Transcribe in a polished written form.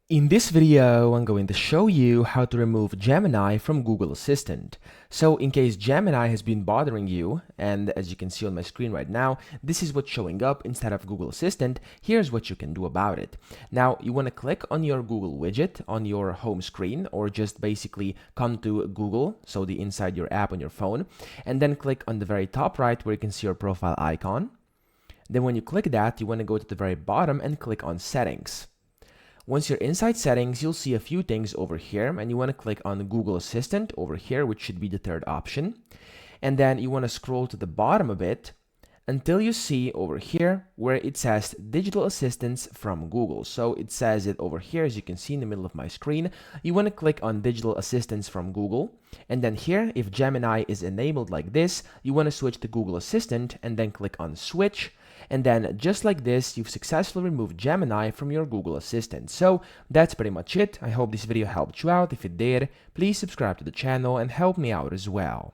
In this video, I'm going to show you how to remove Gemini from Google Assistant. So in case Gemini has been bothering you, and as you can see on my screen right now, this is what's showing up instead of Google Assistant, here's what you can do about it. Now, you want to click on your Google widget on your home screen, or just basically come to Google, so the inside your app on your phone, and then click on the very top right where you can see your profile icon. Then when you click that, you want to go to the very bottom and click on Settings. Once you're inside settings, you'll see a few things over here, and you want to click on Google Assistant over here, which should be the third option. And then you want to scroll to the bottom a bit until you see over here where it says Digital Assistance from Google. So it says it over here, as you can see in the middle of my screen. You want to click on Digital Assistance from Google. And then here, if Gemini is enabled like this, you want to switch to Google Assistant and then click on Switch. And then just like this, you've successfully removed Gemini from your Google Assistant. So that's pretty much it. I hope this video helped you out. If it did, please subscribe to the channel and help me out as well.